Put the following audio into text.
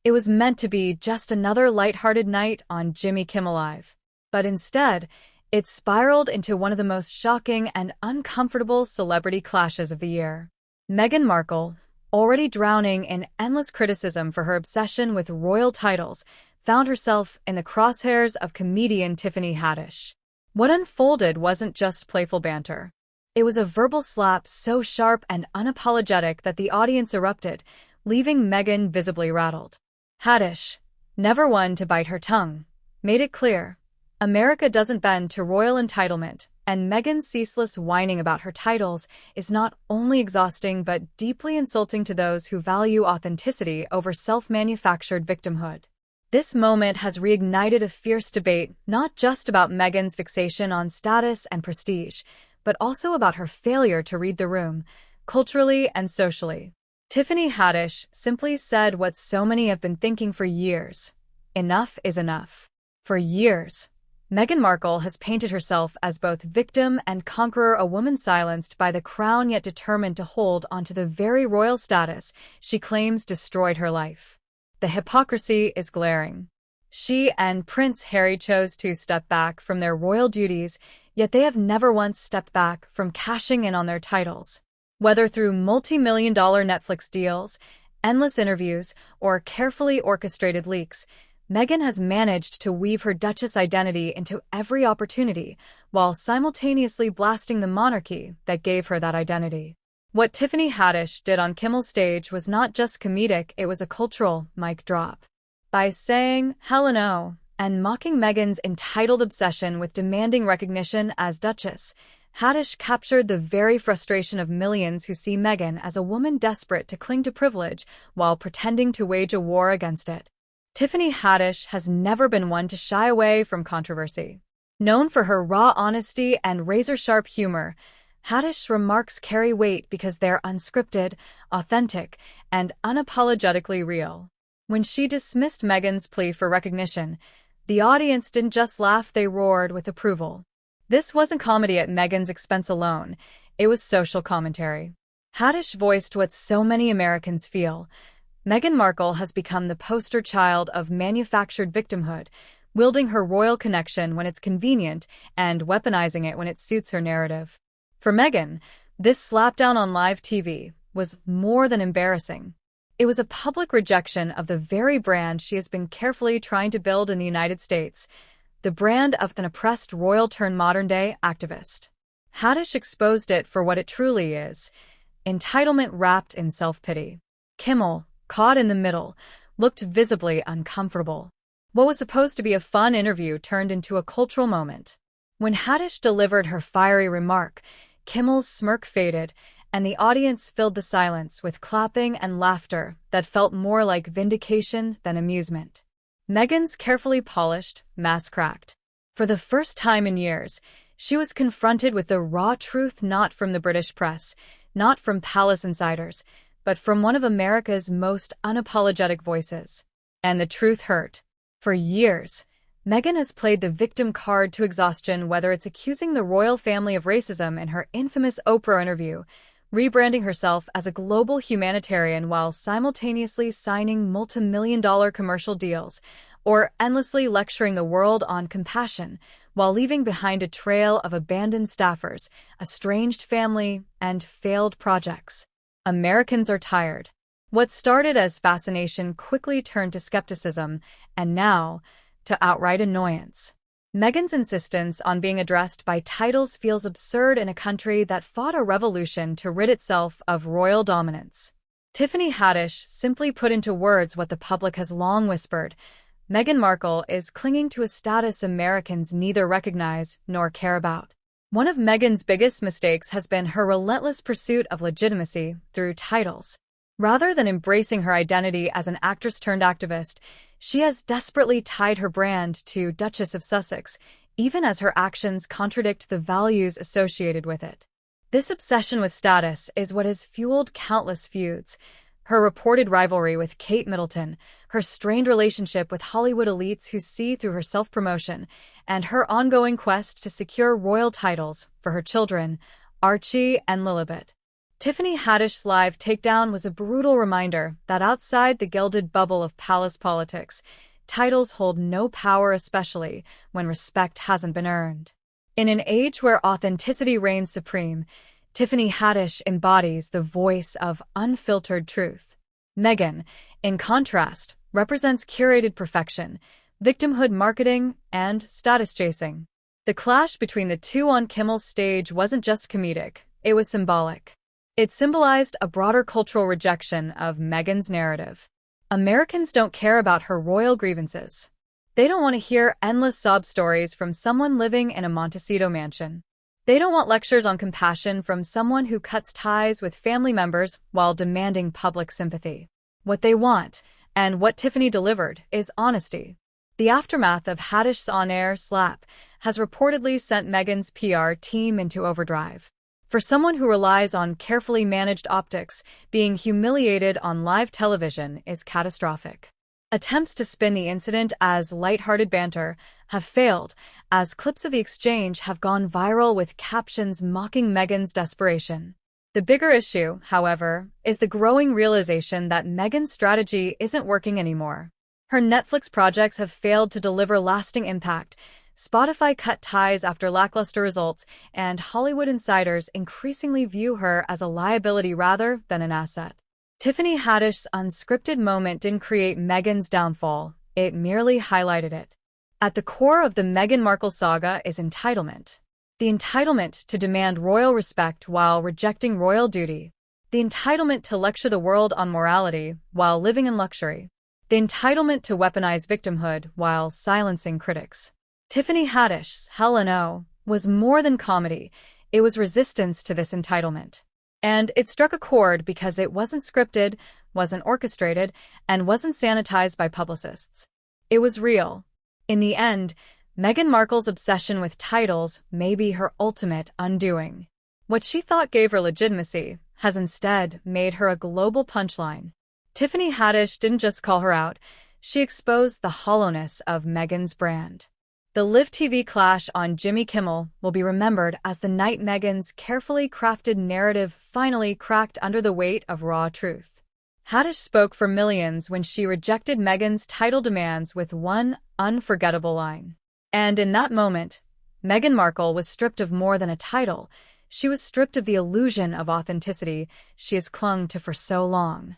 It was meant to be just another lighthearted night on Jimmy Kimmel Live. But instead, it spiraled into one of the most shocking and uncomfortable celebrity clashes of the year. Meghan Markle, already drowning in endless criticism for her obsession with royal titles, found herself in the crosshairs of comedian Tiffany Haddish. What unfolded wasn't just playful banter. It was a verbal slap so sharp and unapologetic that the audience erupted, leaving Meghan visibly rattled. Haddish, never one to bite her tongue, made it clear. America doesn't bend to royal entitlement, and Meghan's ceaseless whining about her titles is not only exhausting but deeply insulting to those who value authenticity over self-manufactured victimhood. This moment has reignited a fierce debate not just about Meghan's fixation on status and prestige, but also about her failure to read the room, culturally and socially. Tiffany Haddish simply said what so many have been thinking for years. Enough is enough. For years, Meghan Markle has painted herself as both victim and conqueror, a woman silenced by the crown yet determined to hold onto the very royal status she claims destroyed her life. The hypocrisy is glaring. She and Prince Harry chose to step back from their royal duties, yet they have never once stepped back from cashing in on their titles. Whether through multi-million-dollar Netflix deals, endless interviews, or carefully orchestrated leaks, Meghan has managed to weave her Duchess identity into every opportunity, while simultaneously blasting the monarchy that gave her that identity. What Tiffany Haddish did on Kimmel's stage was not just comedic, it was a cultural mic drop. By saying "hell no" and mocking Meghan's entitled obsession with demanding recognition as Duchess, Haddish captured the very frustration of millions who see Meghan as a woman desperate to cling to privilege while pretending to wage a war against it. Tiffany Haddish has never been one to shy away from controversy. Known for her raw honesty and razor-sharp humor, Haddish's remarks carry weight because they're unscripted, authentic, and unapologetically real. When she dismissed Meghan's plea for recognition, the audience didn't just laugh, they roared with approval. This wasn't comedy at Meghan's expense alone, it was social commentary. Haddish voiced what so many Americans feel. Meghan Markle has become the poster child of manufactured victimhood, wielding her royal connection when it's convenient and weaponizing it when it suits her narrative. For Meghan, this slapdown on live TV was more than embarrassing. It was a public rejection of the very brand she has been carefully trying to build in the United States, the brand of an oppressed royal-turned-modern-day activist. Haddish exposed it for what it truly is: entitlement wrapped in self-pity. Kimmel, caught in the middle, looked visibly uncomfortable. What was supposed to be a fun interview turned into a cultural moment. When Haddish delivered her fiery remark, Kimmel's smirk faded, and the audience filled the silence with clapping and laughter that felt more like vindication than amusement. Meghan's carefully polished mask cracked. For the first time in years, she was confronted with the raw truth, not from the British press, not from palace insiders, but from one of America's most unapologetic voices. And the truth hurt. For years, Meghan has played the victim card to exhaustion, whether it's accusing the royal family of racism in her infamous Oprah interview, rebranding herself as a global humanitarian while simultaneously signing multi-million-dollar commercial deals, or endlessly lecturing the world on compassion while leaving behind a trail of abandoned staffers, estranged family, and failed projects. Americans are tired. What started as fascination quickly turned to skepticism, and now, to outright annoyance. Meghan's insistence on being addressed by titles feels absurd in a country that fought a revolution to rid itself of royal dominance. Tiffany Haddish simply put into words what the public has long whispered: Meghan Markle is clinging to a status Americans neither recognize nor care about. One of Meghan's biggest mistakes has been her relentless pursuit of legitimacy through titles. Rather than embracing her identity as an actress-turned-activist, she has desperately tied her brand to Duchess of Sussex, even as her actions contradict the values associated with it. This obsession with status is what has fueled countless feuds. Her reported rivalry with Kate Middleton, her strained relationship with Hollywood elites who see through her self-promotion, and her ongoing quest to secure royal titles for her children, Archie and Lilibet. Tiffany Haddish's live takedown was a brutal reminder that outside the gilded bubble of palace politics, titles hold no power, especially when respect hasn't been earned. In an age where authenticity reigns supreme, Tiffany Haddish embodies the voice of unfiltered truth. Meghan, in contrast, represents curated perfection, victimhood marketing, and status chasing. The clash between the two on Kimmel's stage wasn't just comedic, it was symbolic. It symbolized a broader cultural rejection of Meghan's narrative. Americans don't care about her royal grievances. They don't want to hear endless sob stories from someone living in a Montecito mansion. They don't want lectures on compassion from someone who cuts ties with family members while demanding public sympathy. What they want, and what Tiffany delivered, is honesty. The aftermath of Haddish's on-air slap has reportedly sent Meghan's PR team into overdrive. For someone who relies on carefully managed optics, being humiliated on live television is catastrophic. Attempts to spin the incident as lighthearted banter have failed, as clips of the exchange have gone viral with captions mocking Meghan's desperation. The bigger issue, however, is the growing realization that Meghan's strategy isn't working anymore. Her Netflix projects have failed to deliver lasting impact. Spotify cut ties after lackluster results, and Hollywood insiders increasingly view her as a liability rather than an asset. Tiffany Haddish's unscripted moment didn't create Meghan's downfall, it merely highlighted it. At the core of the Meghan Markle saga is entitlement. The entitlement to demand royal respect while rejecting royal duty. The entitlement to lecture the world on morality while living in luxury. The entitlement to weaponize victimhood while silencing critics. Tiffany Haddish's Hell No was more than comedy, it was resistance to this entitlement. And it struck a chord because it wasn't scripted, wasn't orchestrated, and wasn't sanitized by publicists. It was real. In the end, Meghan Markle's obsession with titles may be her ultimate undoing. What she thought gave her legitimacy has instead made her a global punchline. Tiffany Haddish didn't just call her out, she exposed the hollowness of Meghan's brand. The live TV clash on Jimmy Kimmel will be remembered as the night Meghan's carefully crafted narrative finally cracked under the weight of raw truth. Haddish spoke for millions when she rejected Meghan's title demands with one unforgettable line. And in that moment, Meghan Markle was stripped of more than a title. She was stripped of the illusion of authenticity she has clung to for so long.